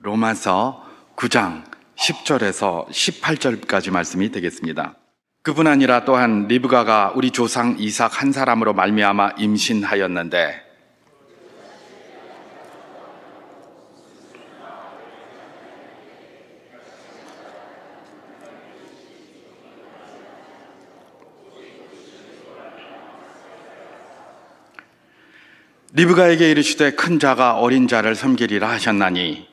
로마서 9장 10절에서 18절까지 말씀이 되겠습니다. 그뿐 아니라 또한 리브가가 우리 조상 이삭 한 사람으로 말미암아 임신하였는데 리브가에게 이르시되 큰 자가 어린 자를 섬기리라 하셨나니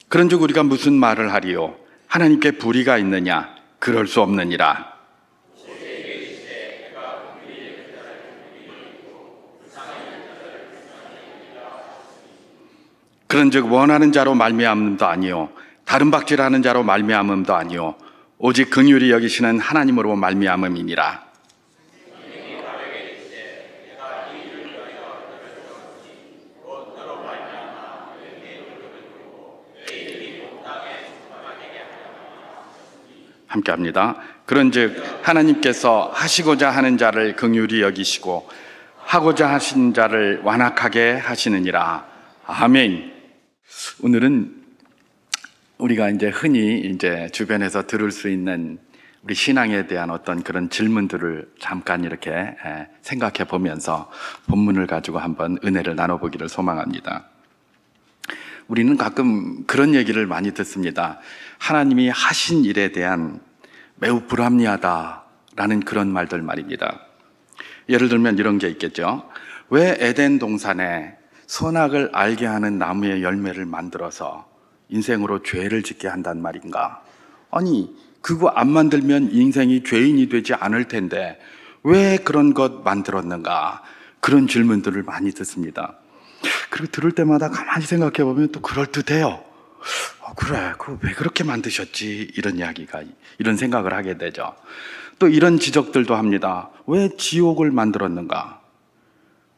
그런즉 우리가 무슨 말을 하리요? 하나님께 불의가 있느냐? 그럴 수 없느니라. 그런즉 원하는 자로 말미암음도 아니요 다른 박질하는 자로 말미암음도 아니요 오직 긍휼히 여기시는 하나님으로 말미암음이니라. 함께합니다. 그런즉 하나님께서 하시고자 하는 자를 긍휼히 여기시고 하고자 하신 자를 완악하게 하시느니라. 아멘. 오늘은 우리가 흔히 주변에서 들을 수 있는 우리 신앙에 대한 어떤 그런 질문들을 잠깐 이렇게 생각해 보면서 본문을 가지고 한번 은혜를 나눠보기를 소망합니다. 우리는 가끔 그런 얘기를 많이 듣습니다. 하나님이 하신 일에 대한 매우 불합리하다라는 그런 말들 말입니다. 예를 들면 이런 게 있겠죠. 왜 에덴 동산에 선악을 알게 하는 나무의 열매를 만들어서 인생으로 죄를 짓게 한단 말인가? 아니, 그거 안 만들면 인생이 죄인이 되지 않을 텐데 왜 그런 것 만들었는가? 그런 질문들을 많이 듣습니다. 그리고 들을 때마다 가만히 생각해 보면 또 그럴듯해요. 그래, 그거 왜 그렇게 만드셨지? 이런 생각을 하게 되죠. 또 이런 지적들도 합니다. 왜 지옥을 만들었는가?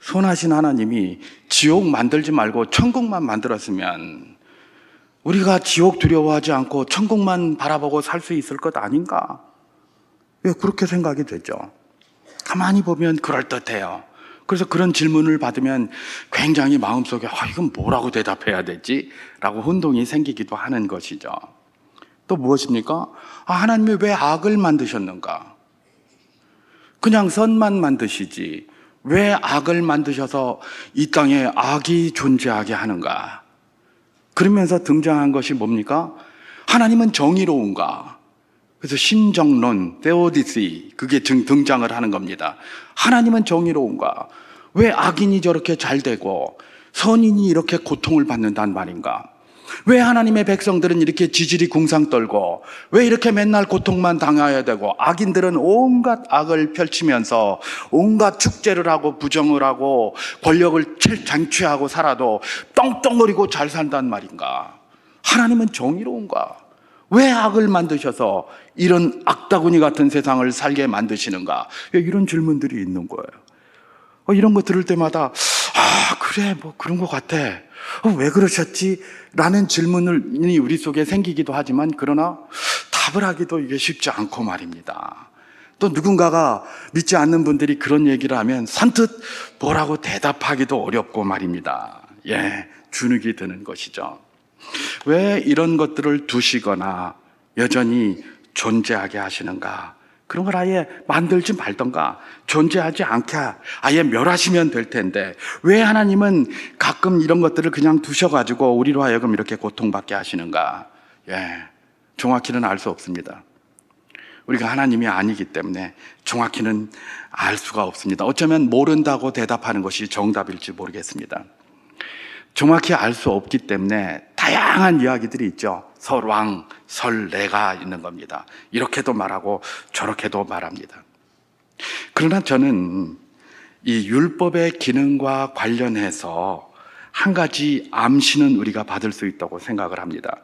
선하신 하나님이 지옥 만들지 말고 천국만 만들었으면 우리가 지옥 두려워하지 않고 천국만 바라보고 살 수 있을 것 아닌가? 왜 그렇게 생각이 되죠? 가만히 보면 그럴듯해요. 그래서 그런 질문을 받으면 굉장히 마음속에 이건 뭐라고 대답해야 되지? 라고 혼동이 생기기도 하는 것이죠. 또 무엇입니까? 하나님이 왜 악을 만드셨는가? 그냥 선만 만드시지 왜 악을 만드셔서 이 땅에 악이 존재하게 하는가? 그러면서 등장한 것이 뭡니까? 하나님은 정의로운가? 그래서 신정론, theodicy, 그게 등장을 하는 겁니다. 하나님은 정의로운가? 왜 악인이 저렇게 잘 되고 선인이 이렇게 고통을 받는단 말인가? 왜 하나님의 백성들은 이렇게 지질이 궁상 떨고 왜 이렇게 맨날 고통만 당해야 되고 악인들은 온갖 악을 펼치면서 온갖 축제를 하고 부정을 하고 권력을 쟁취하고 살아도 떵떵거리고 잘 산단 말인가? 하나님은 정의로운가? 왜 악을 만드셔서 이런 악다구니 같은 세상을 살게 만드시는가? 이런 질문들이 있는 거예요. 이런 거 들을 때마다 그래 그런 것 같아. 왜 그러셨지? 라는 질문이 우리 속에 생기기도 하지만 그러나 답을 하기도 이게 쉽지 않고 말입니다. 또 누군가가 믿지 않는 분들이 그런 얘기를 하면 선뜻 뭐라고 대답하기도 어렵고 말입니다. 주눅이 드는 것이죠. 왜 이런 것들을 두시거나 여전히 존재하게 하시는가? 그런 걸 아예 만들지 말던가 존재하지 않게 아예 멸하시면 될 텐데 왜 하나님은 가끔 이런 것들을 그냥 두셔가지고 우리로 하여금 이렇게 고통받게 하시는가? 정확히는 알 수 없습니다. 우리가 하나님이 아니기 때문에 정확히는 알 수가 없습니다. 어쩌면 모른다고 대답하는 것이 정답일지 모르겠습니다. 정확히 알 수 없기 때문에 다양한 이야기들이 있죠. 설왕, 설래가 있는 겁니다. 이렇게도 말하고 저렇게도 말합니다. 그러나 저는 이 율법의 기능과 관련해서 한 가지 암시는 우리가 받을 수 있다고 생각을 합니다.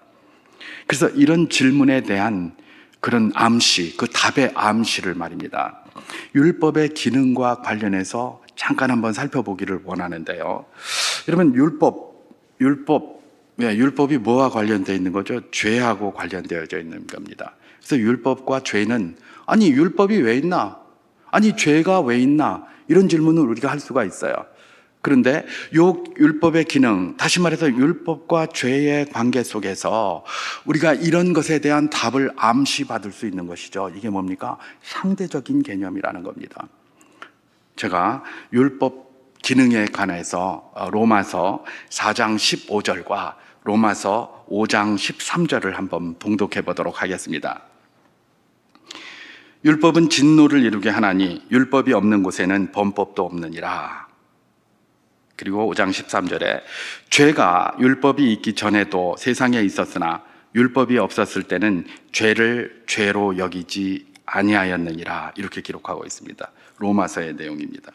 그래서 이런 질문에 대한 그런 암시, 그 답의 암시를 말입니다. 율법의 기능과 관련해서 잠깐 한번 살펴보기를 원하는데요. 여러분, 율법이 뭐와 관련되어 있는 거죠? 죄하고 관련되어져 있는 겁니다. 그래서 율법과 죄는 율법이 왜 있나? 죄가 왜 있나? 이런 질문을 우리가 할 수가 있어요. 그런데 요 율법의 기능, 다시 말해서 율법과 죄의 관계 속에서 우리가 이런 것에 대한 답을 암시받을 수 있는 것이죠. 이게 뭡니까? 상대적인 개념이라는 겁니다. 제가 율법 기능에 관해서 로마서 4장 15절과 로마서 5장 13절을 한번 봉독해 보도록 하겠습니다. 율법은 진노를 이루게 하나니 율법이 없는 곳에는 범법도 없느니라. 그리고 5장 13절에 죄가 율법이 있기 전에도 세상에 있었으나 율법이 없었을 때는 죄를 죄로 여기지 아니하였느니라. 이렇게 기록하고 있습니다. 로마서의 내용입니다.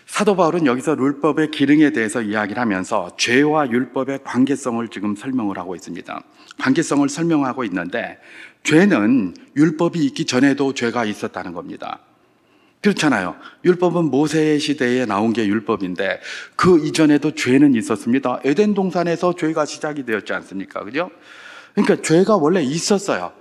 사도 바울은 여기서 율법의 기능에 대해서 이야기를 하면서 죄와 율법의 관계성을 지금 설명을 하고 있습니다. 관계성을 설명하고 있는데 죄는 율법이 있기 전에도 죄가 있었다는 겁니다. 그렇잖아요. 율법은 모세의 시대에 나온 게 율법인데 그 이전에도 죄는 있었습니다. 에덴 동산에서 죄가 시작이 되었지 않습니까? 그죠? 그러니까 죄가 원래 있었어요.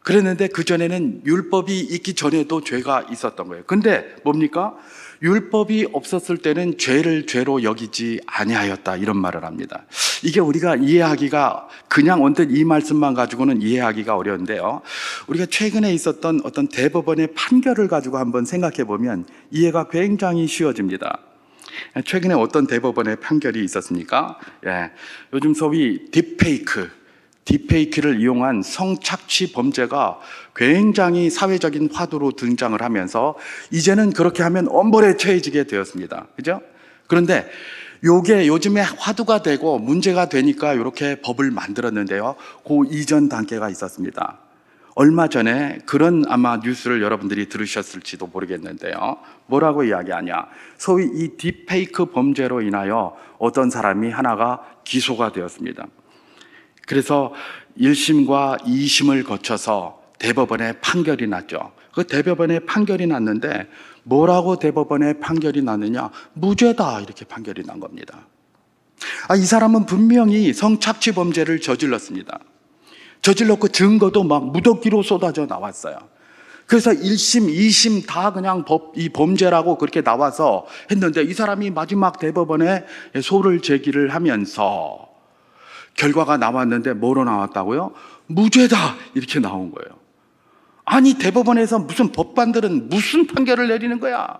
그랬는데 그전에는 율법이 있기 전에도 죄가 있었던 거예요. 근데 뭡니까? 율법이 없었을 때는 죄를 죄로 여기지 아니하였다, 이런 말을 합니다. 이게 우리가 이해하기가, 그냥 언뜻 이 말씀만 가지고는 이해하기가 어려운데요, 우리가 최근에 있었던 어떤 대법원의 판결을 가지고 한번 생각해 보면 이해가 굉장히 쉬워집니다. 최근에 어떤 대법원의 판결이 있었습니까? 요즘 소위 딥페이크를 이용한 성착취 범죄가 굉장히 사회적인 화두로 등장을 하면서 이제는 그렇게 하면 엄벌에 처해지게 되었습니다. 그죠? 그런데 요게 요즘에 화두가 되고 문제가 되니까 이렇게 법을 만들었는데요, 그 이전 단계가 있었습니다. 얼마 전에 그런 아마 뉴스를 여러분들이 들으셨을지도 모르겠는데요, 뭐라고 이야기하냐, 소위 이 딥페이크 범죄로 인하여 어떤 사람이 하나가 기소가 되었습니다. 그래서 1심과 2심을 거쳐서 대법원에 판결이 났죠. 그 대법원에 판결이 났는데 뭐라고 대법원에 판결이 났느냐? 무죄다, 이렇게 판결이 난 겁니다. 이 사람은 분명히 성착취 범죄를 저질렀습니다. 저질렀고 증거도 막 무더기로 쏟아져 나왔어요. 그래서 1심, 2심 다 그냥 이 범죄라고 그렇게 나와서 했는데 이 사람이 마지막 대법원에 소를 제기를 하면서 결과가 나왔는데 뭐로 나왔다고요? 무죄다, 이렇게 나온 거예요. 아니, 대법원에서 무슨 법관들은 무슨 판결을 내리는 거야?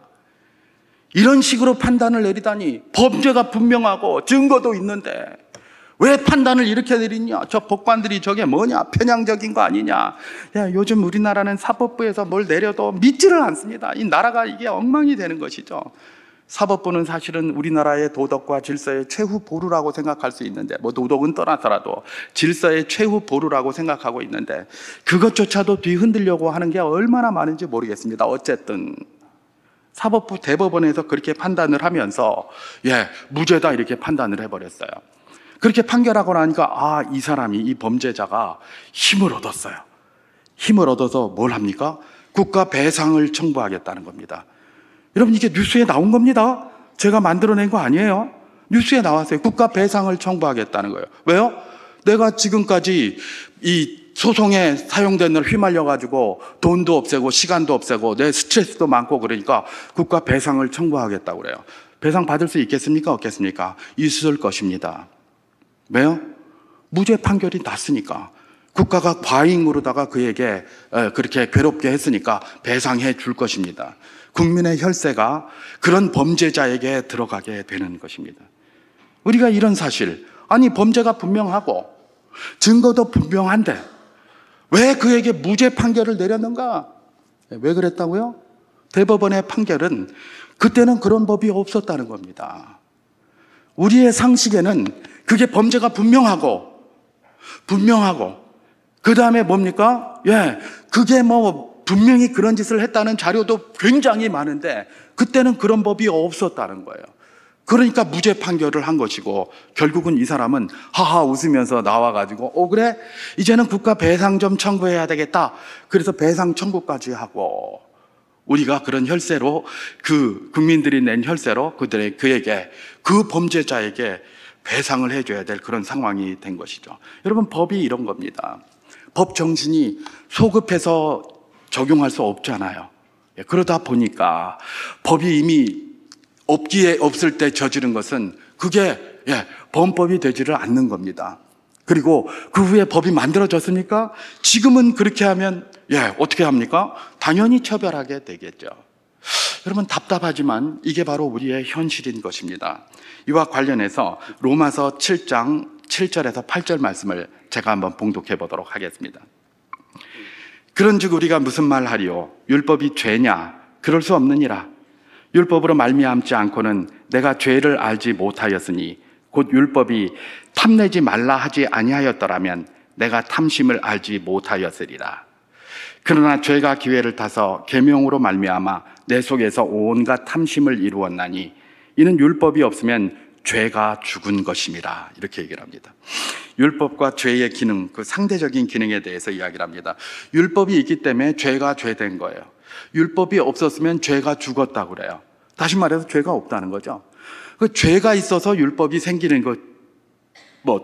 이런 식으로 판단을 내리다니. 범죄가 분명하고 증거도 있는데 왜 판단을 이렇게 내리냐? 저 법관들이 저게 뭐냐? 편향적인 거 아니냐? 요즘 우리나라는 사법부에서 뭘 내려도 믿지를 않습니다. 이 나라가 이게 엉망이 되는 것이죠. 사법부는 사실은 우리나라의 도덕과 질서의 최후 보루라고 생각할 수 있는데, 뭐 도덕은 떠나서라도 질서의 최후 보루라고 생각하고 있는데 그것조차도 뒤흔들려고 하는 게 얼마나 많은지 모르겠습니다. 어쨌든 사법부 대법원에서 그렇게 판단을 하면서 무죄다, 이렇게 판단을 해버렸어요. 그렇게 판결하고 나니까 이 사람이, 이 범죄자가 힘을 얻었어요. 힘을 얻어서 뭘 합니까? 국가 배상을 청구하겠다는 겁니다. 여러분, 이게 뉴스에 나온 겁니다. 제가 만들어낸 거 아니에요. 뉴스에 나왔어요. 국가 배상을 청구하겠다는 거예요. 왜요? 내가 지금까지 이 소송에 사용된 걸 휘말려가지고 돈도 없애고 시간도 없애고 내 스트레스도 많고 그러니까 국가 배상을 청구하겠다고 그래요. 배상 받을 수 있겠습니까? 없겠습니까? 있을 것입니다. 왜요? 무죄 판결이 났으니까. 국가가 과잉으로다가 그에게 그렇게 괴롭게 했으니까 배상해 줄 것입니다. 국민의 혈세가 그런 범죄자에게 들어가게 되는 것입니다. 우리가 이런 사실, 아니 범죄가 분명하고 증거도 분명한데 왜 그에게 무죄 판결을 내렸는가? 왜 그랬다고요? 대법원의 판결은 그때는 그런 법이 없었다는 겁니다. 우리의 상식에는 그게 범죄가 분명하고 그 다음에 뭡니까? 그게 분명히 그런 짓을 했다는 자료도 굉장히 많은데 그때는 그런 법이 없었다는 거예요. 그러니까 무죄 판결을 한 것이고, 결국은 이 사람은 하하 웃으면서 나와가지고 그래? 이제는 국가 배상 좀 청구해야 되겠다. 그래서 배상 청구까지 하고, 우리가 그런 혈세로, 그 국민들이 낸 혈세로 그에게, 그 범죄자에게 배상을 해줘야 될 그런 상황이 된 것이죠. 여러분, 법이 이런 겁니다. 법 정신이 소급해서 적용할 수 없잖아요. 그러다 보니까 법이 이미 없을 때 저지른 것은 그게 범법이 되지를 않는 겁니다. 그리고 그 후에 법이 만들어졌으니까 지금은 그렇게 하면 어떻게 합니까? 당연히 처벌하게 되겠죠. 여러분, 답답하지만 이게 바로 우리의 현실인 것입니다. 이와 관련해서 로마서 7장 7절에서 8절 말씀을 제가 한번 봉독해 보도록 하겠습니다. 그런즉 우리가 무슨 말하리요? 율법이 죄냐? 그럴 수 없느니라. 율법으로 말미암지 않고는 내가 죄를 알지 못하였으니 곧 율법이 탐내지 말라 하지 아니하였더라면 내가 탐심을 알지 못하였으리라. 그러나 죄가 기회를 타서 계명으로 말미암아 내 속에서 온갖 탐심을 이루었나니 이는 율법이 없으면 죄가 죽은 것임이라. 이렇게 얘기를 합니다. 율법과 죄의 기능, 그 상대적인 기능에 대해서 이야기를 합니다. 율법이 있기 때문에 죄가 죄된 거예요. 율법이 없었으면 죄가 죽었다고 그래요. 다시 말해서 죄가 없다는 거죠. 그 죄가 있어서 율법이 생기는 것,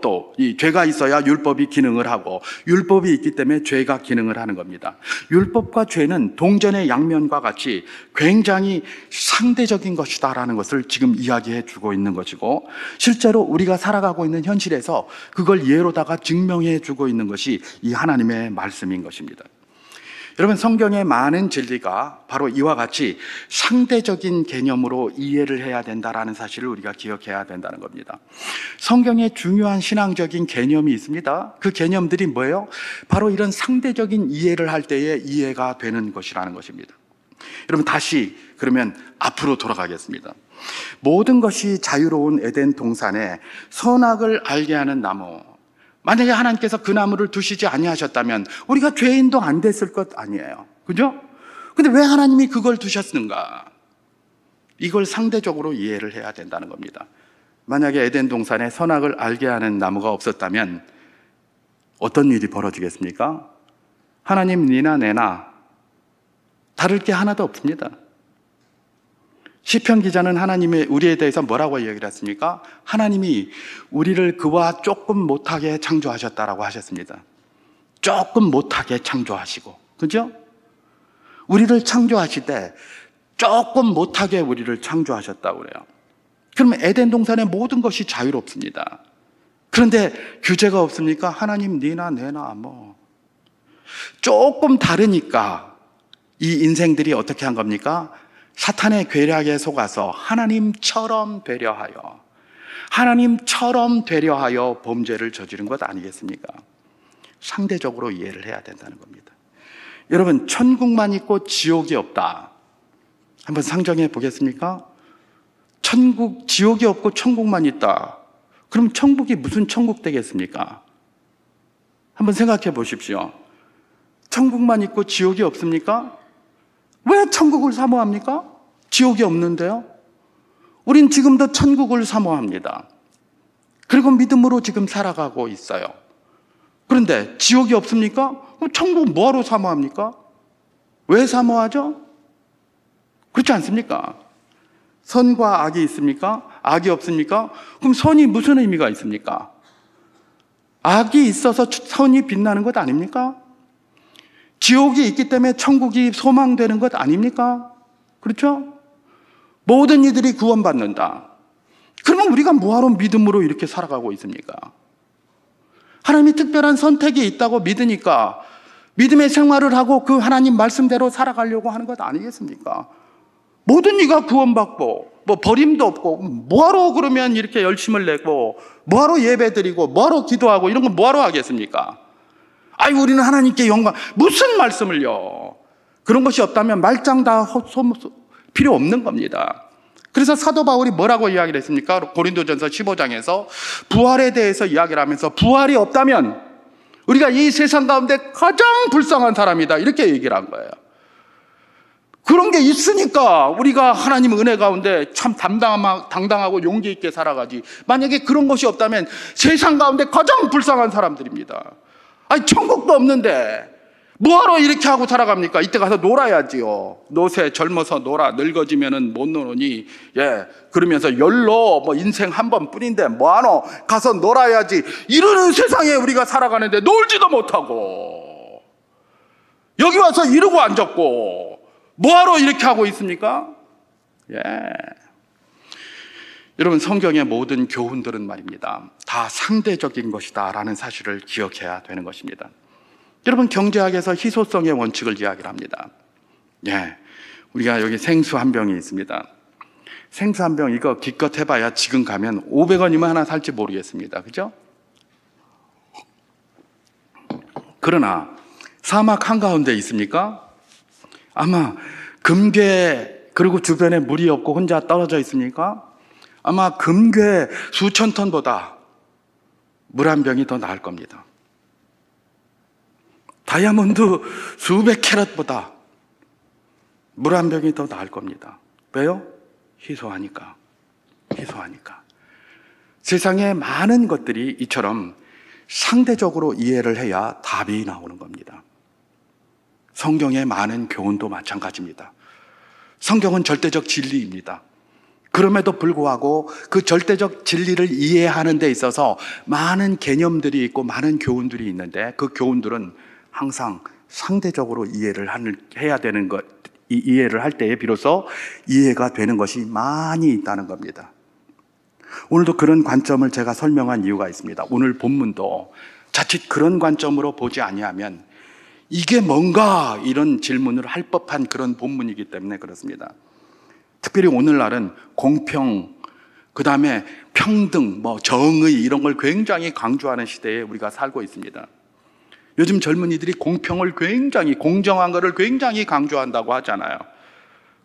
또 이 죄가 있어야 율법이 기능을 하고 율법이 있기 때문에 죄가 기능을 하는 겁니다. 율법과 죄는 동전의 양면과 같이 굉장히 상대적인 것이다라는 것을 지금 이야기해 주고 있는 것이고, 실제로 우리가 살아가고 있는 현실에서 그걸 예로다가 증명해 주고 있는 것이 이 하나님의 말씀인 것입니다. 여러분, 성경의 많은 진리가 바로 이와 같이 상대적인 개념으로 이해를 해야 된다는 사실을 우리가 기억해야 된다는 겁니다. 성경에 중요한 신앙적인 개념이 있습니다. 그 개념들이 뭐예요? 바로 이런 상대적인 이해를 할 때에 이해가 되는 것이라는 것입니다. 여러분, 다시 그러면 앞으로 돌아가겠습니다. 모든 것이 자유로운 에덴 동산에 선악을 알게 하는 나무, 만약에 하나님께서 그 나무를 두시지 아니하셨다면 우리가 죄인도 안 됐을 것 아니에요. 그죠? 근데 왜 하나님이 그걸 두셨는가? 이걸 상대적으로 이해를 해야 된다는 겁니다. 만약에 에덴 동산에 선악을 알게 하는 나무가 없었다면 어떤 일이 벌어지겠습니까? 하나님 니나 내나 다를 게 하나도 없습니다. 시편 기자는 하나님의 우리에 대해서 뭐라고 이야기를 했습니까? 하나님이 우리를 그와 조금 못하게 창조하셨다라고 하셨습니다. 조금 못하게 창조하시고, 그죠? 우리를 창조하실 때 조금 못하게 우리를 창조하셨다고 그래요. 그러면 에덴 동산의 모든 것이 자유롭습니다. 그런데 규제가 없습니까? 하나님 니나 내나 조금 다르니까 이 인생들이 어떻게 한 겁니까? 사탄의 괴략에 속아서 하나님처럼 되려 하여 범죄를 저지른 것 아니겠습니까? 상대적으로 이해를 해야 된다는 겁니다. 여러분, 천국만 있고 지옥이 없다. 한번 상정해 보겠습니까? 지옥이 없고 천국만 있다. 그럼 천국이 무슨 천국 되겠습니까? 한번 생각해 보십시오. 천국만 있고 지옥이 없습니까? 왜 천국을 사모합니까? 지옥이 없는데요? 우린 지금도 천국을 사모합니다. 그리고 믿음으로 지금 살아가고 있어요. 그런데 지옥이 없습니까? 그럼 천국 뭐하러 사모합니까? 왜 사모하죠? 그렇지 않습니까? 선과 악이 있습니까? 악이 없습니까? 그럼 선이 무슨 의미가 있습니까? 악이 있어서 선이 빛나는 것 아닙니까? 지옥이 있기 때문에 천국이 소망되는 것 아닙니까? 그렇죠? 모든 이들이 구원받는다. 그러면 우리가 뭐하러 믿음으로 이렇게 살아가고 있습니까? 하나님이 특별한 선택이 있다고 믿으니까 믿음의 생활을 하고 그 하나님 말씀대로 살아가려고 하는 것 아니겠습니까? 모든 이가 구원받고 버림도 없고 뭐하러 그러면 이렇게 열심을 내고 뭐하러 예배드리고 뭐하러 기도하고 이런 거 뭐하러 하겠습니까? 우리는 하나님께 영광, 무슨 말씀을요? 그런 것이 없다면 말짱 다 필요 없는 겁니다. 그래서 사도 바울이 뭐라고 이야기를 했습니까? 고린도전서 15장에서 부활에 대해서 이야기를 하면서 부활이 없다면 우리가 이 세상 가운데 가장 불쌍한 사람이다, 이렇게 얘기를 한 거예요. 그런 게 있으니까 우리가 하나님 은혜 가운데 참 당당하고 용기 있게 살아가지, 만약에 그런 것이 없다면 세상 가운데 가장 불쌍한 사람들입니다. 천국도 없는데 뭐하러 이렇게 하고 살아갑니까? 이때 가서 놀아야지요. 노새 젊어서 놀아, 늙어지면은 못 노느니 그러면서 열로 인생 한 번뿐인데 뭐하러 가서 놀아야지, 이러는 세상에 우리가 살아가는데 놀지도 못하고 여기 와서 이러고 앉았고 뭐하러 이렇게 하고 있습니까? 예. 여러분, 성경의 모든 교훈들은 말입니다, 다 상대적인 것이다 라는 사실을 기억해야 되는 것입니다. 여러분, 경제학에서 희소성의 원칙을 이야기를 합니다. 예. 우리가 여기 생수 한 병이 있습니다. 생수 한 병 이거 기껏 해봐야 지금 가면 500원이면 하나 살지 모르겠습니다. 그죠? 그러나 사막 한가운데 있습니까? 아마 금괴, 그리고 주변에 물이 없고 혼자 떨어져 있습니까? 아마 금괴 수천 톤보다 물 한 병이 더 나을 겁니다. 다이아몬드 수백 캐럿보다 물 한 병이 더 나을 겁니다. 왜요? 희소하니까. 희소하니까. 세상의 많은 것들이 이처럼 상대적으로 이해를 해야 답이 나오는 겁니다. 성경의 많은 교훈도 마찬가지입니다. 성경은 절대적 진리입니다. 그럼에도 불구하고 그 절대적 진리를 이해하는 데 있어서 많은 개념들이 있고 많은 교훈들이 있는데, 그 교훈들은 항상 상대적으로 이해를 해야 되는 것, 이해를 할 때에 비로소 이해가 되는 것이 많이 있다는 겁니다. 오늘도 그런 관점을 제가 설명한 이유가 있습니다. 오늘 본문도 자칫 그런 관점으로 보지 아니하면 이게 뭔가 이런 질문을 할 법한 그런 본문이기 때문에 그렇습니다. 특별히 오늘날은 공평, 그 다음에 평등, 정의 이런 걸 굉장히 강조하는 시대에 우리가 살고 있습니다. 요즘 젊은이들이 공평을 굉장히, 공정한 것을 굉장히 강조한다고 하잖아요.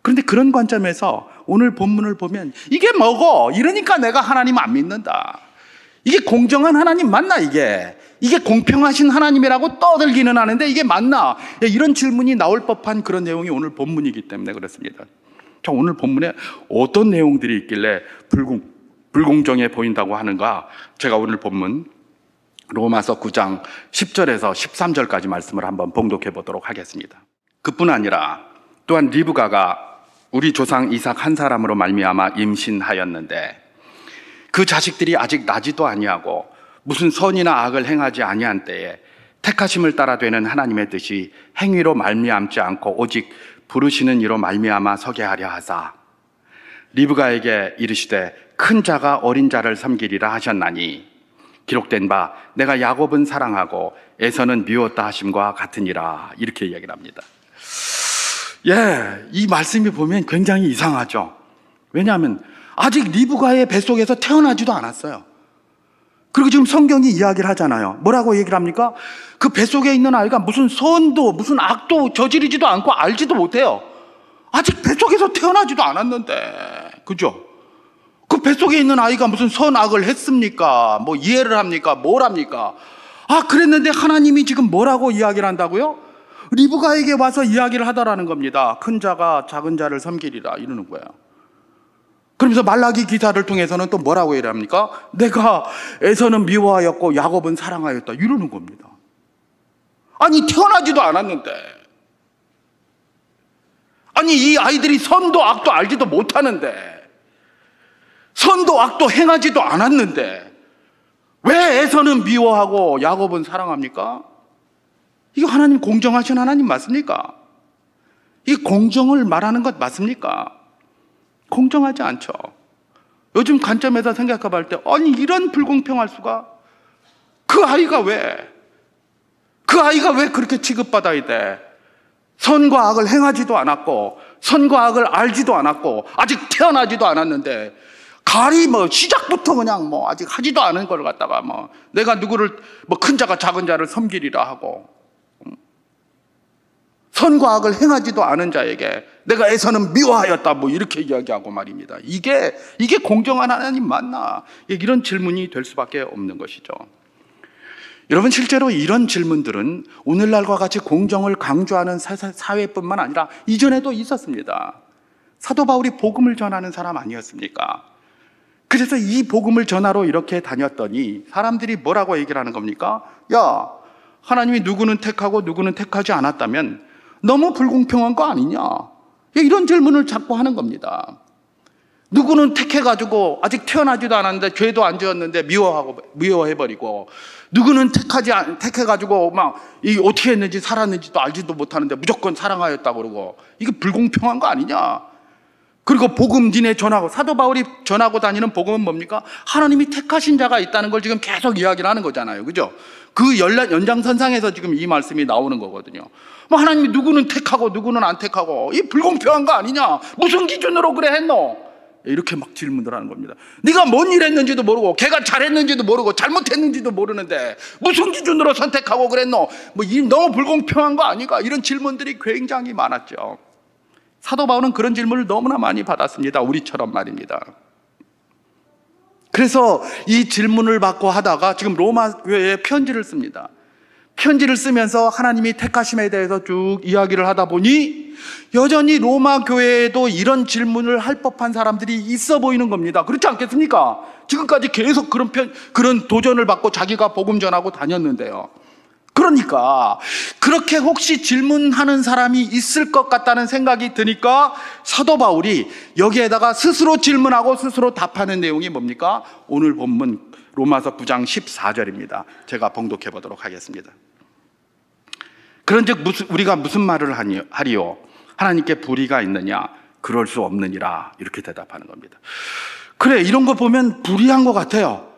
그런데 그런 관점에서 오늘 본문을 보면 이게 뭐고? 이러니까 내가 하나님 안 믿는다. 이게 공정한 하나님 맞나 이게? 이게 공평하신 하나님이라고 떠들기는 하는데 이게 맞나? 이런 질문이 나올 법한 그런 내용이 오늘 본문이기 때문에 그렇습니다. 자, 오늘 본문에 어떤 내용들이 있길래 불공정해 보인다고 하는가? 제가 오늘 본문 로마서 9장 10절에서 13절까지 말씀을 한번 봉독해 보도록 하겠습니다. 그뿐 아니라 또한 리브가가 우리 조상 이삭 한 사람으로 말미암아 임신하였는데 그 자식들이 아직 나지도 아니하고 무슨 선이나 악을 행하지 아니한 때에 택하심을 따라 되는 하나님의 뜻이 행위로 말미암지 않고 오직 부르시는 이로 말미암아 서게 하려 하사 리브가에게 이르시되 큰 자가 어린 자를 섬기리라 하셨나니 기록된 바 내가 야곱은 사랑하고 에서는 미웠다 하심과 같으니라. 이렇게 이야기를 합니다. 예, 이 말씀이 보면 굉장히 이상하죠. 왜냐하면 아직 리브가의 뱃속에서 태어나지도 않았어요. 그리고 지금 성경이 이야기를 하잖아요. 뭐라고 얘기를 합니까? 그 뱃속에 있는 아이가 무슨 선도 무슨 악도 저지르지도 않고 알지도 못해요. 아직 뱃속에서 태어나지도 않았는데, 그죠? 그 뱃속에 있는 아이가 무슨 선악을 했습니까? 뭐 이해를 합니까? 뭘 합니까? 그랬는데 하나님이 지금 뭐라고 이야기를 한다고요? 리브가에게 와서 이야기를 하더라는 겁니다. 큰 자가 작은 자를 섬기리라 이러는 거예요. 그러면서 말라기 기사를 통해서는 또 뭐라고 얘기를 합니까? 내가 에서는 미워하였고 야곱은 사랑하였다 이러는 겁니다. 아니, 태어나지도 않았는데, 아니 이 아이들이 선도 악도 알지도 못하는데, 선도 악도 행하지도 않았는데 왜 에서는 미워하고 야곱은 사랑합니까? 이거 하나님 공정하신 하나님 맞습니까? 이 공정을 말하는 것 맞습니까? 공정하지 않죠. 요즘 관점에서 생각해 볼 때 아니 이런 불공평할 수가? 그 아이가 왜 그렇게 취급받아야 돼? 선과 악을 행하지도 않았고 선과 악을 알지도 않았고 아직 태어나지도 않았는데 가리 시작부터 그냥 아직 하지도 않은 걸 갖다가 내가 누구를 큰 자가 작은 자를 섬기리라 하고 선과 악을 행하지도 않은 자에게 내가 에서는 미워하였다 이렇게 이야기하고 말입니다. 이게 공정한 하나님 맞나? 이런 질문이 될 수밖에 없는 것이죠. 여러분, 실제로 이런 질문들은 오늘날과 같이 공정을 강조하는 사회뿐만 아니라 이전에도 있었습니다. 사도 바울이 복음을 전하는 사람 아니었습니까? 그래서 이 복음을 전하러 이렇게 다녔더니 사람들이 뭐라고 얘기를 하는 겁니까? 야, 하나님이 누구는 택하고 누구는 택하지 않았다면 너무 불공평한 거 아니냐? 이런 질문을 자꾸 하는 겁니다. 누구는 택해가지고 아직 태어나지도 않았는데 죄도 안 지었는데 미워해버리고, 누구는 택해가지고 막 이 어떻게 했는지 살았는지도 알지도 못하는데 무조건 사랑하였다고 그러고, 이게 불공평한 거 아니냐. 그리고 복음 니네 전하고, 사도 바울이 전하고 다니는 복음은 뭡니까? 하나님이 택하신 자가 있다는 걸 지금 계속 이야기를 하는 거잖아요. 그죠? 그 연장선상에서 지금 이 말씀이 나오는 거거든요. 뭐 하나님이 누구는 택하고 누구는 안 택하고, 이 불공평한 거 아니냐? 무슨 기준으로 그래 했노? 이렇게 막 질문을 하는 겁니다. 네가 뭔 일 했는지도 모르고, 걔가 잘했는지도 모르고, 잘못했는지도 모르는데 무슨 기준으로 선택하고 그랬노? 뭐 너무 불공평한 거 아닌가? 이런 질문들이 굉장히 많았죠. 사도 바울은 그런 질문을 너무나 많이 받았습니다. 우리처럼 말입니다. 그래서 이 질문을 받고 하다가 지금 로마 교회에 편지를 씁니다. 편지를 쓰면서 하나님이 택하심에 대해서 쭉 이야기를 하다 보니 여전히 로마 교회에도 이런 질문을 할 법한 사람들이 있어 보이는 겁니다. 그렇지 않겠습니까? 지금까지 계속 그런 도전을 받고 자기가 복음 전하고 다녔는데요. 그러니까 그렇게 혹시 질문하는 사람이 있을 것 같다는 생각이 드니까 사도 바울이 여기에다가 스스로 질문하고 스스로 답하는 내용이 뭡니까? 오늘 본문 로마서 9장 14절입니다. 제가 봉독해 보도록 하겠습니다. 그런즉 우리가 무슨 말을 하리요? 하나님께 불의가 있느냐? 그럴 수 없느니라. 이렇게 대답하는 겁니다. 그래, 이런 거 보면 불의한 것 같아요.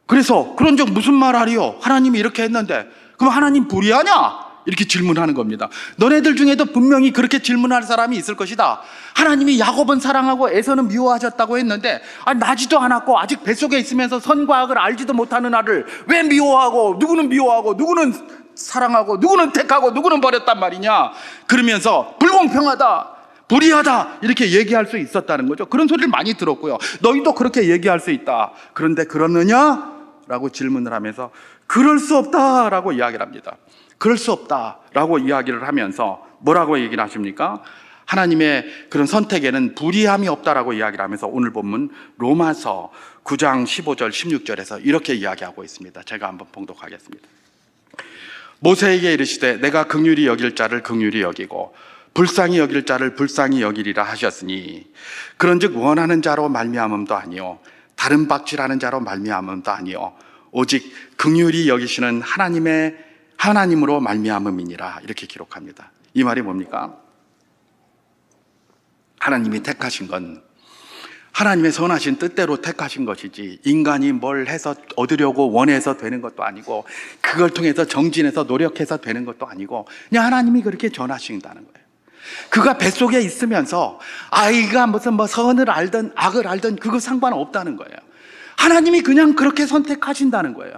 그래서 그런즉 무슨 말 하리요? 하나님이 이렇게 했는데 그럼 하나님 불의하냐? 이렇게 질문하는 겁니다. 너네들 중에도 분명히 그렇게 질문할 사람이 있을 것이다. 하나님이 야곱은 사랑하고 에서는 미워하셨다고 했는데, 나지도 않았고 아직 뱃속에 있으면서 선과 악을 알지도 못하는 아를 왜 미워하고, 누구는 사랑하고 누구는 택하고 누구는 버렸단 말이냐? 그러면서 불공평하다, 불의하다 이렇게 얘기할 수 있었다는 거죠. 그런 소리를 많이 들었고요. 너희도 그렇게 얘기할 수 있다. 그런데 그렇느냐? 라고 질문을 하면서 그럴 수 없다라고 이야기를 합니다. 그럴 수 없다라고 이야기를 하면서 뭐라고 얘기를 하십니까? 하나님의 그런 선택에는 불의함이 없다라고 이야기를 하면서 오늘 본문 로마서 9장 15절 16절에서 이렇게 이야기하고 있습니다. 제가 한번 봉독하겠습니다. 모세에게 이르시되 내가 긍휼히 여길 자를 긍휼히 여기고 불쌍히 여길 자를 불쌍히 여기리라 하셨으니 그런즉 원하는 자로 말미암음도 아니요 다른 박질하는 자로 말미암음도 아니요 오직 긍휼히 여기시는 하나님으로 말미암음이니라. 이렇게 기록합니다. 이 말이 뭡니까? 하나님이 택하신 건 하나님의 선하신 뜻대로 택하신 것이지 인간이 뭘 해서 얻으려고 원해서 되는 것도 아니고 그걸 통해서 정진해서 노력해서 되는 것도 아니고 그냥 하나님이 그렇게 전하신다는 거예요. 그가 뱃속에 있으면서 아이가 무슨 선을 알든 악을 알든 그거 상관없다는 거예요. 하나님이 그냥 그렇게 선택하신다는 거예요.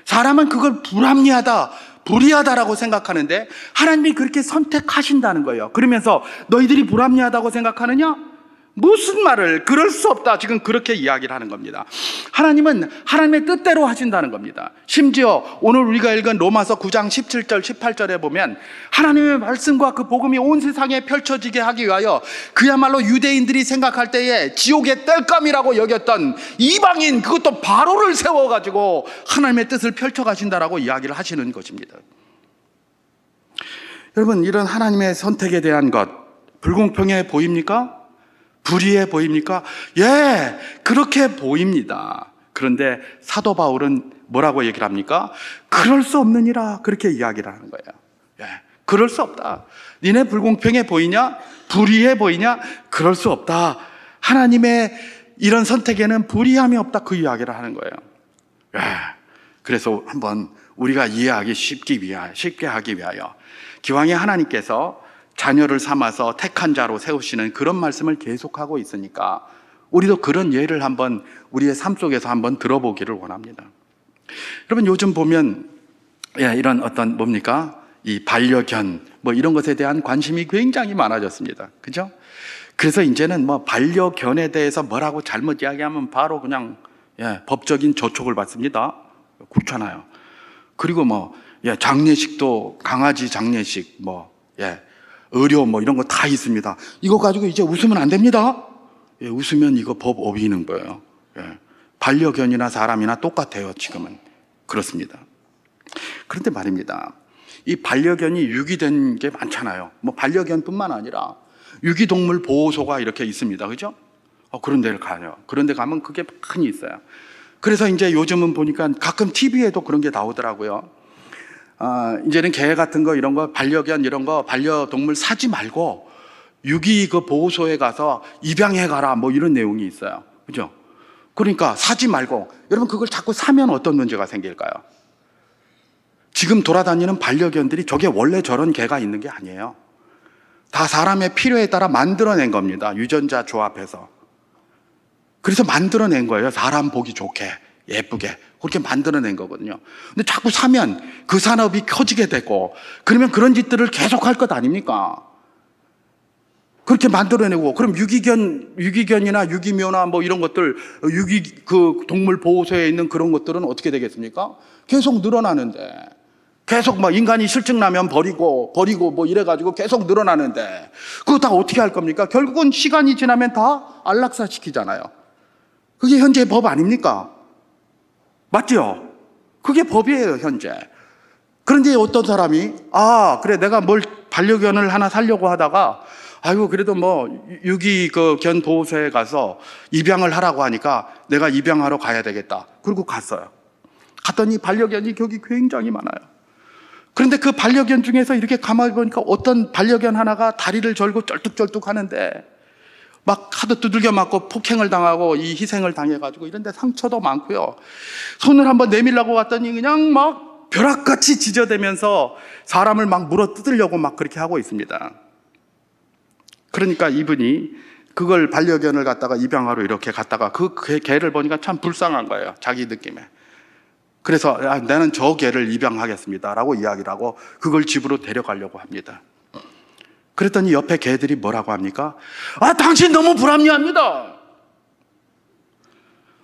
사람은 그걸 불합리하다, 불의하다라고 생각하는데 하나님이 그렇게 선택하신다는 거예요. 그러면서 너희들이 불합리하다고 생각하느냐? 무슨 말을, 그럴 수 없다, 지금 그렇게 이야기를 하는 겁니다. 하나님은 하나님의 뜻대로 하신다는 겁니다. 심지어 오늘 우리가 읽은 로마서 9장 17절 18절에 보면 하나님의 말씀과 그 복음이 온 세상에 펼쳐지게 하기 위하여 그야말로 유대인들이 생각할 때에 지옥의 땔감이라고 여겼던 이방인, 그것도 바로를 세워가지고 하나님의 뜻을 펼쳐가신다라고 이야기를 하시는 것입니다. 여러분, 이런 하나님의 선택에 대한 것 불공평해 보입니까? 불의해 보입니까? 예, 그렇게 보입니다. 그런데 사도 바울은 뭐라고 얘기를 합니까? 그럴 수 없느니라, 그렇게 이야기를 하는 거예요. 예, 그럴 수 없다. 니네 불공평해 보이냐? 불의해 보이냐? 그럴 수 없다. 하나님의 이런 선택에는 불의함이 없다, 그 이야기를 하는 거예요. 예, 그래서 한번 우리가 이해하기 쉽게 하기 위하여 기왕에 하나님께서 자녀를 삼아서 택한 자로 세우시는 그런 말씀을 계속하고 있으니까 우리도 그런 예를 한번 우리의 삶 속에서 한번 들어보기를 원합니다. 여러분, 요즘 보면 이런 어떤 이 반려견 이런 것에 대한 관심이 굉장히 많아졌습니다. 그죠? 그래서 이제는 반려견에 대해서 뭐라고 잘못 이야기하면 바로 그냥 법적인 저촉을 받습니다. 그렇잖아요. 그리고 장례식도 강아지 장례식 의료 이런 거 다 있습니다. 이거 가지고 이제 웃으면 안 됩니다. 웃으면 이거 법 어기는 거예요. 반려견이나 사람이나 똑같아요. 지금은 그렇습니다. 그런데 말입니다, 이 반려견이 유기된 게 많잖아요. 반려견뿐만 아니라 유기동물 보호소가 이렇게 있습니다. 그죠? 그런 데를 가요. 그런 데 가면 그게 많이 있어요. 그래서 이제 요즘은 보니까 가끔 TV에도 그런 게 나오더라고요. 이제는 개 같은 거, 이런 거, 반려견 이런 거, 반려동물 사지 말고 유기 그 보호소에 가서 입양해 가라, 뭐 이런 내용이 있어요. 그죠? 그러니까 사지 말고, 여러분 그걸 자꾸 사면 어떤 문제가 생길까요? 지금 돌아다니는 반려견들이 저게 원래 저런 개가 있는 게 아니에요. 다 사람의 필요에 따라 만들어낸 겁니다. 유전자 조합해서. 그래서 만들어낸 거예요. 사람 보기 좋게, 예쁘게. 그렇게 만들어낸 거거든요. 근데 자꾸 사면 그 산업이 커지게 되고, 그러면 그런 짓들을 계속 할 것 아닙니까? 그렇게 만들어내고, 그럼 유기견이나 유기묘나 뭐 이런 것들, 그 동물 보호소에 있는 그런 것들은 어떻게 되겠습니까? 계속 늘어나는데, 계속 막 인간이 실증나면 버리고 뭐 이래가지고 계속 늘어나는데, 그거 다 어떻게 할 겁니까? 결국은 시간이 지나면 다 안락사 시키잖아요. 그게 현재 법 아닙니까? 맞죠? 그게 법이에요, 현재. 그런데 어떤 사람이, 그래, 내가 뭘 반려견을 하나 살려고 하다가, 아이고, 그래도 뭐, 유기견 보호소에 가서 입양을 하라고 하니까 내가 입양하러 가야 되겠다. 그리고 갔어요. 갔더니 반려견이 거기 굉장히 많아요. 그런데 그 반려견 중에서 이렇게 가만히 보니까 어떤 반려견 하나가 다리를 절고 쩔뚝쩔뚝 하는데, 막 하도 두들겨 맞고 폭행을 당하고 이 희생을 당해가지고 이런데 상처도 많고요. 손을 한번 내밀라고 갔더니 그냥 막 벼락같이 지저대면서 사람을 막 물어 뜯으려고 막 그렇게 하고 있습니다. 그러니까 이분이 그걸 반려견을 갖다가 입양하러 이렇게 갔다가 그 개를 보니까 참 불쌍한 거예요. 자기 느낌에. 그래서 나는 저 개를 입양하겠습니다 라고 이야기를 하고 그걸 집으로 데려가려고 합니다. 그랬더니 옆에 개들이 뭐라고 합니까? 당신 너무 불합리합니다.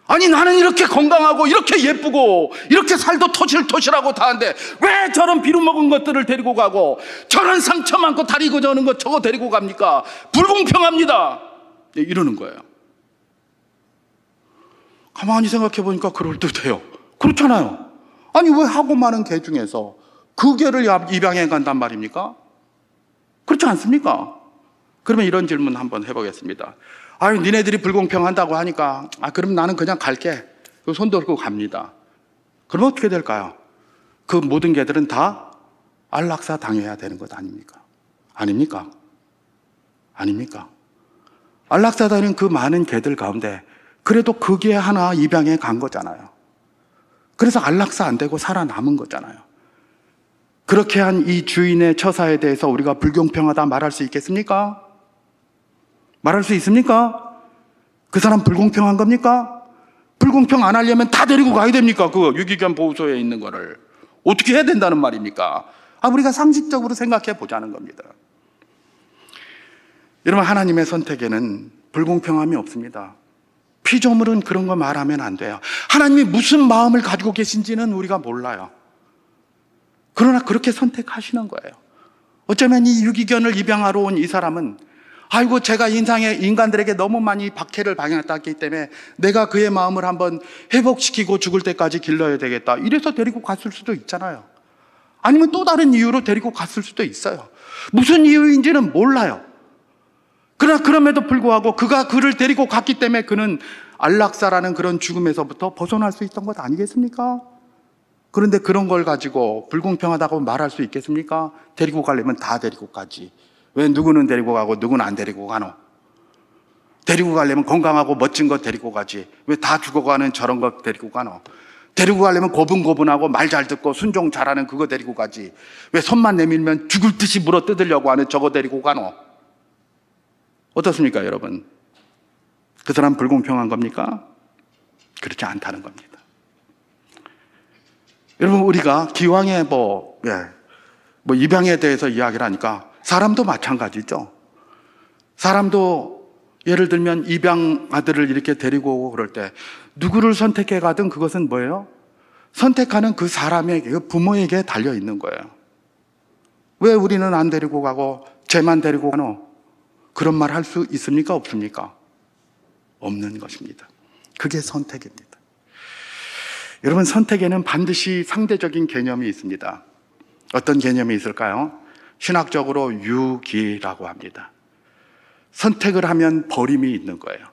아니, 나는 이렇게 건강하고 이렇게 예쁘고 이렇게 살도 토실토실하고 다 하는데 왜 저런 비루먹은 것들을 데리고 가고 저런 상처 많고 다리 고저는 거 저거 데리고 갑니까? 불공평합니다. 이러는 거예요. 가만히 생각해 보니까 그럴듯해요. 그렇잖아요. 아니, 왜 하고 많은 개 중에서 그 개를 입양해 간단 말입니까? 그렇지 않습니까? 그러면 이런 질문 한번 해보겠습니다. 니네들이 불공평한다고 하니까 그럼 나는 그냥 갈게. 손 들고 갑니다. 그러면 어떻게 될까요? 그 모든 개들은 다 안락사 당해야 되는 것 아닙니까? 아닙니까? 아닙니까? 안락사 당하는 그 많은 개들 가운데 그래도 그 개 하나 입양해 간 거잖아요. 그래서 안락사 안 되고 살아남은 거잖아요. 그렇게 한 이 주인의 처사에 대해서 우리가 불공평하다 말할 수 있겠습니까? 말할 수 있습니까? 그 사람 불공평한 겁니까? 불공평 안 하려면 다 데리고 가야 됩니까? 그 유기견 보호소에 있는 거를. 어떻게 해야 된다는 말입니까? 우리가 상식적으로 생각해 보자는 겁니다. 여러분, 하나님의 선택에는 불공평함이 없습니다. 피조물은 그런 거 말하면 안 돼요. 하나님이 무슨 마음을 가지고 계신지는 우리가 몰라요. 그러나 그렇게 선택하시는 거예요. 어쩌면 이 유기견을 입양하러 온 이 사람은 제가 인간들에게 너무 많이 박해를 당했기 때문에 내가 그의 마음을 한번 회복시키고 죽을 때까지 길러야 되겠다. 이래서 데리고 갔을 수도 있잖아요. 아니면 또 다른 이유로 데리고 갔을 수도 있어요. 무슨 이유인지는 몰라요. 그러나 그럼에도 불구하고 그가 그를 데리고 갔기 때문에 그는 안락사라는 그런 죽음에서부터 벗어날 수 있던 것 아니겠습니까? 그런데 그런 걸 가지고 불공평하다고 말할 수 있겠습니까? 데리고 가려면 다 데리고 가지. 왜 누구는 데리고 가고 누구는 안 데리고 가노? 데리고 가려면 건강하고 멋진 거 데리고 가지. 왜 다 죽어가는 저런 거 데리고 가노? 데리고 가려면 고분고분하고 말 잘 듣고 순종 잘하는 그거 데리고 가지. 왜 손만 내밀면 죽을 듯이 물어 뜯으려고 하는 저거 데리고 가노? 어떻습니까, 여러분? 그 사람 불공평한 겁니까? 그렇지 않다는 겁니다. 여러분, 우리가 기왕에 입양에 대해서 이야기를 하니까 사람도 마찬가지죠. 사람도 예를 들면 입양 아들을 이렇게 데리고 오고 그럴 때 누구를 선택해 가든 그것은 뭐예요? 선택하는 그 사람에게, 그 부모에게 달려 있는 거예요. 왜 우리는 안 데리고 가고 쟤만 데리고 가노? 그런 말 할 수 있습니까? 없습니까? 없는 것입니다. 그게 선택입니다. 여러분, 선택에는 반드시 상대적인 개념이 있습니다. 어떤 개념이 있을까요? 신학적으로 유기라고 합니다. 선택을 하면 버림이 있는 거예요.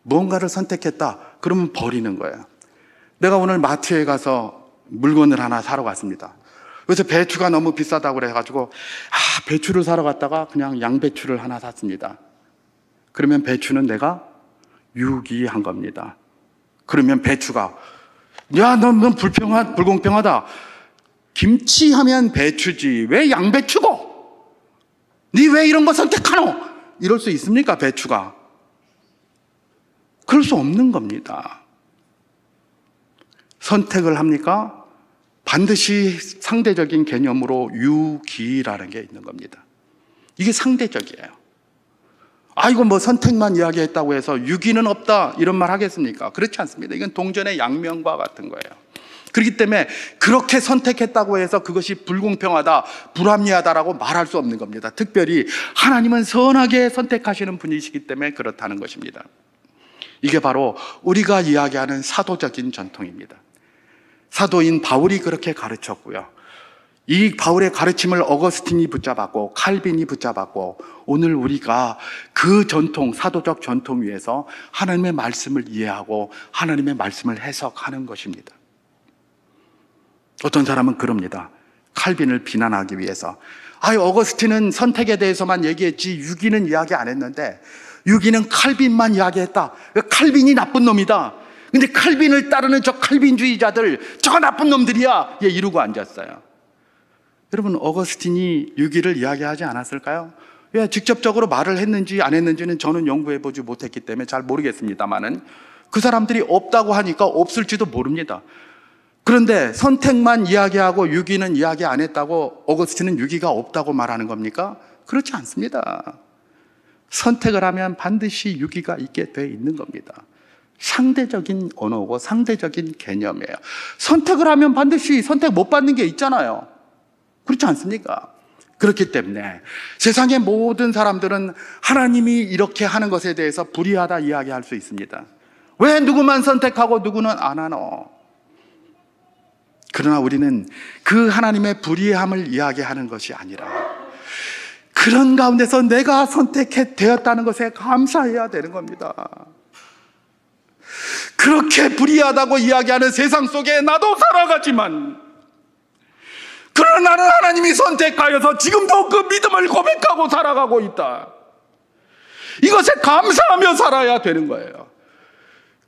뭔가를 선택했다. 그러면 버리는 거예요. 내가 오늘 마트에 가서 물건을 하나 사러 갔습니다. 그래서 배추가 너무 비싸다고 그래가지고 배추를 사러 갔다가 그냥 양배추를 하나 샀습니다. 그러면 배추는 내가 유기한 겁니다. 그러면 배추가 넌 불공평하다. 김치하면 배추지 왜 양배추고? 니 왜 이런 거 선택하노? 이럴 수 있습니까? 배추가. 그럴 수 없는 겁니다. 선택을 합니까? 반드시 상대적인 개념으로 유기라는 게 있는 겁니다. 이게 상대적이에요. 이거 뭐 선택만 이야기했다고 해서 유기는 없다 이런 말 하겠습니까? 그렇지 않습니다. 이건 동전의 양면과 같은 거예요. 그렇기 때문에 그렇게 선택했다고 해서 그것이 불공평하다, 불합리하다라고 말할 수 없는 겁니다. 특별히 하나님은 선하게 선택하시는 분이시기 때문에 그렇다는 것입니다. 이게 바로 우리가 이야기하는 사도적인 전통입니다. 사도인 바울이 그렇게 가르쳤고요. 이 바울의 가르침을 어거스틴이 붙잡았고 칼빈이 붙잡았고 오늘 우리가 그 전통, 사도적 전통 위에서 하나님의 말씀을 이해하고 하나님의 말씀을 해석하는 것입니다. 어떤 사람은 그럽니다. 칼빈을 비난하기 위해서 어거스틴은 선택에 대해서만 얘기했지 유기는 이야기 안 했는데 유기는 칼빈만 이야기했다. 칼빈이 나쁜 놈이다. 근데 칼빈을 따르는 저 칼빈주의자들 저거 나쁜 놈들이야 이러고 앉았어요. 여러분 어거스틴이 유기를 이야기하지 않았을까요? 왜 직접적으로 말을 했는지 안 했는지는 저는 연구해보지 못했기 때문에 잘 모르겠습니다만은 그 사람들이 없다고 하니까 없을지도 모릅니다. 그런데 선택만 이야기하고 유기는 이야기 안 했다고 어거스틴은 유기가 없다고 말하는 겁니까? 그렇지 않습니다. 선택을 하면 반드시 유기가 있게 돼 있는 겁니다. 상대적인 언어고 상대적인 개념이에요. 선택을 하면 반드시 선택 못 받는 게 있잖아요. 그렇지 않습니까? 그렇기 때문에 세상의 모든 사람들은 하나님이 이렇게 하는 것에 대해서 불의하다 이야기할 수 있습니다. 왜 누구만 선택하고 누구는 안 하노? 그러나 우리는 그 하나님의 불의함을 이야기하는 것이 아니라 그런 가운데서 내가 선택되었다는 것에 감사해야 되는 겁니다. 그렇게 불의하다고 이야기하는 세상 속에 나도 살아가지만 그러나 나는 하나님이 선택하여서 지금도 그 믿음을 고백하고 살아가고 있다. 이것에 감사하며 살아야 되는 거예요.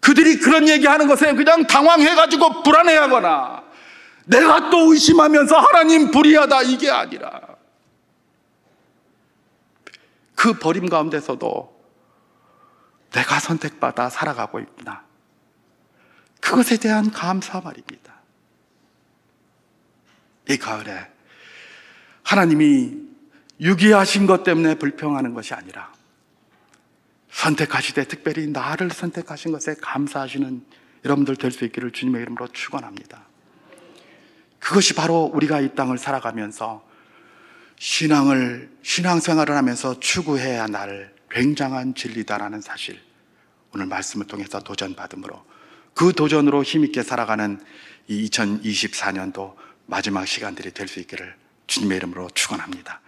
그들이 그런 얘기하는 것에 그냥 당황해가지고 불안해하거나 내가 또 의심하면서 하나님 불의하다 이게 아니라 그 버림 가운데서도 내가 선택받아 살아가고 있구나. 그것에 대한 감사 말입니다. 이 가을에 하나님이 유기하신 것 때문에 불평하는 것이 아니라 선택하시되 특별히 나를 선택하신 것에 감사하시는 여러분들 될 수 있기를 주님의 이름으로 축원합니다. 그것이 바로 우리가 이 땅을 살아가면서 신앙생활을 하면서 추구해야 할 굉장한 진리다라는 사실, 오늘 말씀을 통해서 도전받음으로 그 도전으로 힘있게 살아가는 이 2024년도 마지막 시간들이 될 수 있기를 주님의 이름으로 축원합니다.